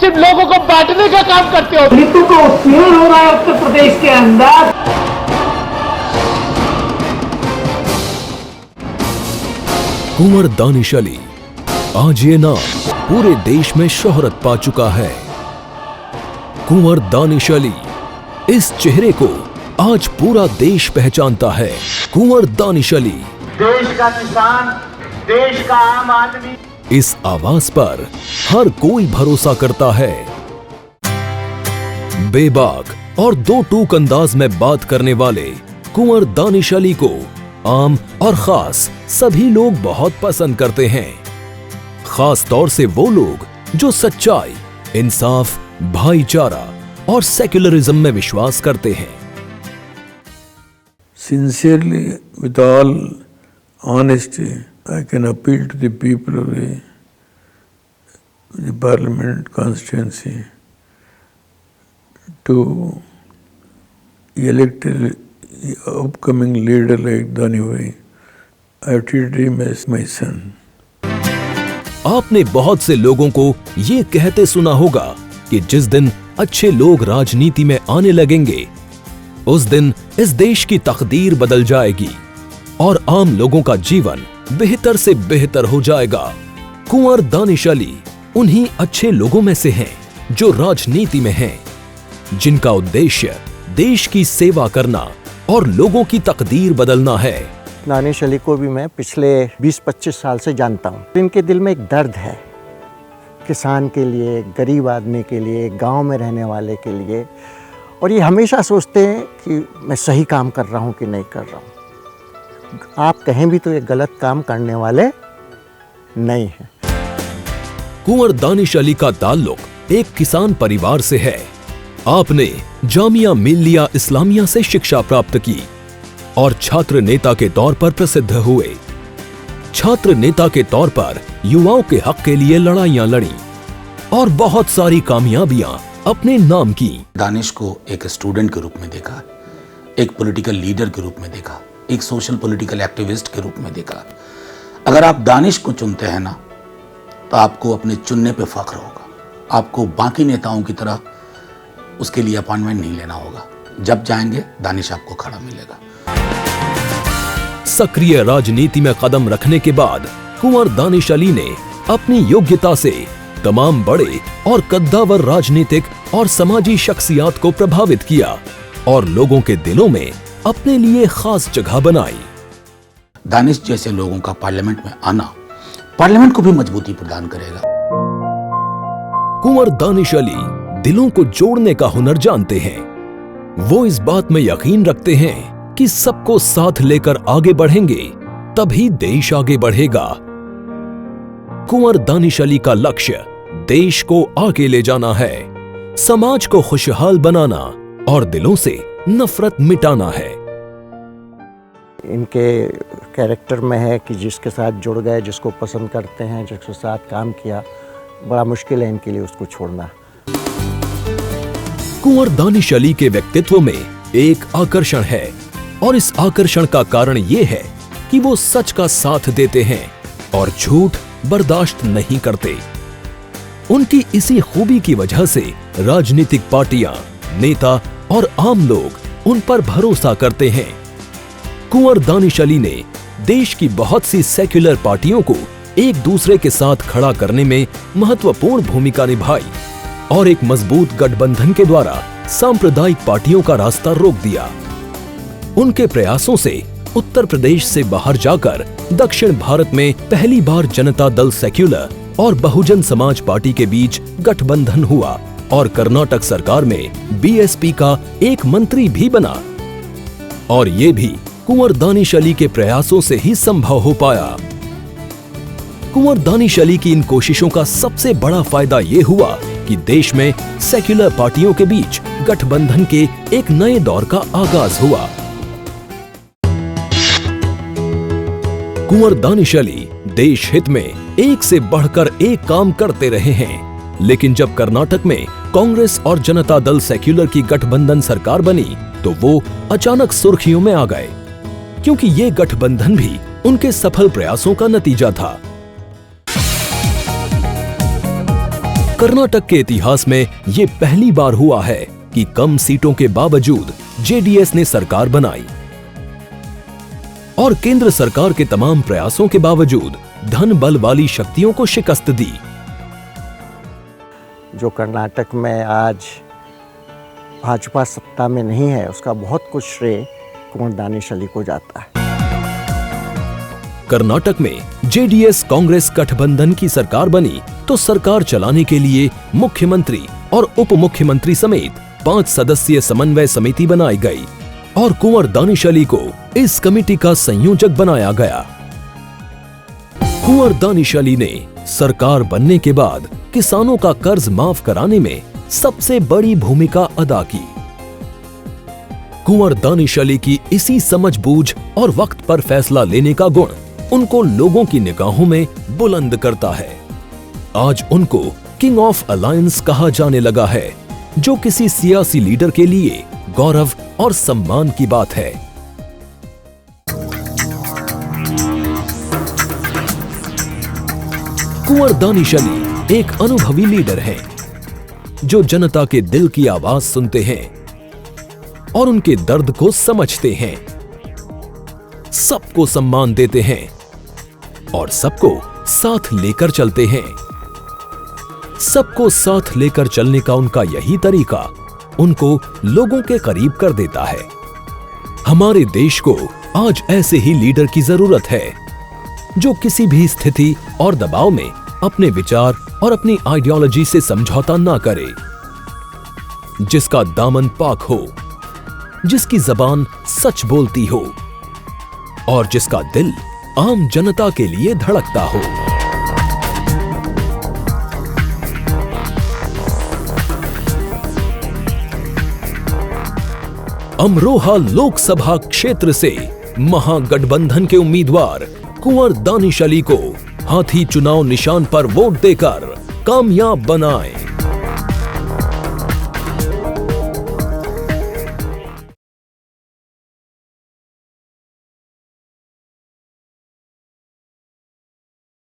सिर्फ लोगों को बांटने का काम करते हो। ऋतु का उत्पीड़न हो रहा है उत्तर प्रदेश के अंदर। कुंवर दानिश अली, आज ये नाम पूरे देश में शोहरत पा चुका है। कुंवर दानिश अली, इस चेहरे को आज पूरा देश पहचानता है। कुंवर दानिश अली, देश का किसान, देश का आम आदमी, इस आवाज पर हर कोई भरोसा करता है। बेबाक और दो टूक अंदाज में बात करने वाले कुंवर दानिश अली को आम और खास सभी लोग बहुत पसंद करते हैं। खास तौर से वो लोग जो सच्चाई, इंसाफ, भाईचारा और सेक्युलरिज्म में विश्वास करते हैं। Sincerely, with all honesty, I can appeal to the people of the Parliament constituency to elect an upcoming leader like Dani Bhai. I have treated him as my son. आपने बहुत से लोगों को ये कहते सुना होगा कि जिस दिन अच्छे लोग राजनीति में आने लगेंगे, उस दिन इस देश की तकदीर बदल जाएगी और आम लोगों का जीवन बेहतर से बेहतर हो जाएगा। कुंवर दानिश अली उन्हीं अच्छे लोगों में से हैं जो राजनीति में हैं, जिनका उद्देश्य देश की सेवा करना और लोगों की तकदीर बदलना है। दानिश अली को भी मैं पिछले 20-25 साल से जानता हूँ। इनके दिल में एक दर्द है, किसान के लिए, गरीब आदमी के लिए, गांव में रहने वाले के लिए, और ये हमेशा सोचते हैं कि मैं सही काम कर रहा हूँ कि नहीं कर रहा हूँ। आप कहें भी तो ये गलत काम करने वाले नहीं हैं। कुंवर दानिश अली का ताल्लुक एक किसान परिवार से है। आपने जामिया मिल्लिया इस्लामिया से शिक्षा प्राप्त की और छात्र नेता के तौर पर प्रसिद्ध हुए। छात्र नेता के तौर पर युवाओं के हक के लिए लड़ाइयां लड़ी और बहुत सारी कामयाबियां अपने नाम की। दानिश को एक स्टूडेंट के रूप में देखा, एक पॉलिटिकल लीडर के रूप में देखा, एक सोशल पॉलिटिकल एक्टिविस्ट के रूप में देखा। अगर आप दानिश को चुनते हैं ना, तो आपको अपने चुनने पे फख्र होगा। आपको बाकी नेताओं की तरह उसके लिए अपॉइंटमेंट नहीं लेना होगा। जब जाएंगे दानिश आपको खड़ा मिलेगा। सक्रिय राजनीति में कदम रखने के बाद कुंवर दानिश अली ने अपनी योग्यता से तमाम बड़े और कद्दावर राजनीतिक और समाजी शख्सियत को प्रभावित किया और लोगों के दिलों में अपने लिए खास जगह बनाई। दानिश जैसे लोगों का पार्लियामेंट में आना पार्लियामेंट को भी मजबूती प्रदान करेगा। कुंवर दानिश अली दिलों को जोड़ने का हुनर जानते हैं। वो इस बात में यकीन रखते हैं कि सबको साथ लेकर आगे बढ़ेंगे तभी देश आगे बढ़ेगा। कुंवर दानिश अली का लक्ष्य देश को आगे ले जाना है, समाज को खुशहाल बनाना और दिलों से नफरत मिटाना है। इनके कैरेक्टर में है कि जिसके साथ जुड़ गए, जिसको पसंद करते हैं, जिसके साथ काम किया, बड़ा मुश्किल है इनके लिए उसको छोड़ना। कुंवर दानिश अली के व्यक्तित्व में एक आकर्षण है और इस आकर्षण का कारण ये है कि वो सच का साथ देते हैं और झूठ बर्दाश्त नहीं करते। उनकी इसी खूबी की वजह से राजनीतिक पार्टियां, नेता और आम लोग उन पर भरोसा करते हैं। कुंवर दानिश अली ने देश की बहुत सी सेक्युलर पार्टियों को एक दूसरे के साथ खड़ा करने में महत्वपूर्ण भूमिका निभाई और एक मजबूत गठबंधन के द्वारा सांप्रदायिक पार्टियों का रास्ता रोक दिया। उनके प्रयासों से उत्तर प्रदेश से बाहर जाकर दक्षिण भारत में पहली बार जनता दल सेक्युलर और बहुजन समाज पार्टी के बीच गठबंधन हुआ और कर्नाटक सरकार में बीएसपी का एक मंत्री भी बना। और ये भी कुंवर दानिश अली के प्रयासों से ही संभव हो पाया। कुंवर दानिश अली की इन कोशिशों का सबसे बड़ा फायदा ये हुआ कि देश में सेक्युलर पार्टियों के बीच गठबंधन के एक नए दौर का आगाज हुआ। कुंवर दानिश अली देश हित में एक से बढ़कर एक काम करते रहे हैं, लेकिन जब कर्नाटक में कांग्रेस और जनता दल सेक्युलर की गठबंधन सरकार बनी तो वो अचानक सुर्खियों में आ गए, क्योंकि ये गठबंधन भी उनके सफल प्रयासों का नतीजा था। कर्नाटक के इतिहास में ये पहली बार हुआ है कि कम सीटों के बावजूद जेडीएस ने सरकार बनाई और केंद्र सरकार के तमाम प्रयासों के बावजूद धन बल वाली शक्तियों को शिकस्त दी। जो कर्नाटक में आज भाजपा सत्ता में नहीं है, उसका बहुत कुछ श्रेय कुंवर दानिश अली को जाता है। कर्नाटक में जेडीएस कांग्रेस गठबंधन की सरकार बनी तो सरकार चलाने के लिए मुख्यमंत्री और उप मुख्यमंत्री समेत 5 सदस्यीय समन्वय समिति बनाई गई और कुंवर दानिश अली को इस कमेटी का संयोजक बनाया गया। कुंवर दानिश अली ने सरकार बनने के बाद किसानों का कर्ज माफ कराने में सबसे बड़ी भूमिका अदा की। कुंवर दानिश अली की इसी समझबूझ और वक्त पर फैसला लेने का गुण उनको लोगों की निगाहों में बुलंद करता है। आज उनको किंग ऑफ अलायंस कहा जाने लगा है, जो किसी सियासी लीडर के लिए गौरव और सम्मान की बात है। कुंवर दानिश अली एक अनुभवी लीडर हैं, जो जनता के दिल की आवाज सुनते हैं और उनके दर्द को समझते हैं, सबको सम्मान देते हैं और सबको साथ लेकर चलते हैं। सबको साथ लेकर चलने का उनका यही तरीका उनको लोगों के करीब कर देता है। हमारे देश को आज ऐसे ही लीडर की जरूरत है, जो किसी भी स्थिति और दबाव में अपने विचार और अपनी आइडियोलॉजी से समझौता ना करे, जिसका दामन पाक हो, जिसकी जबान सच बोलती हो और जिसका दिल आम जनता के लिए धड़कता हो। अमरोहा लोकसभा क्षेत्र से महागठबंधन के उम्मीदवार कुंवर दानिश अली को हाथी चुनाव निशान पर वोट देकर कामयाब बनाएं।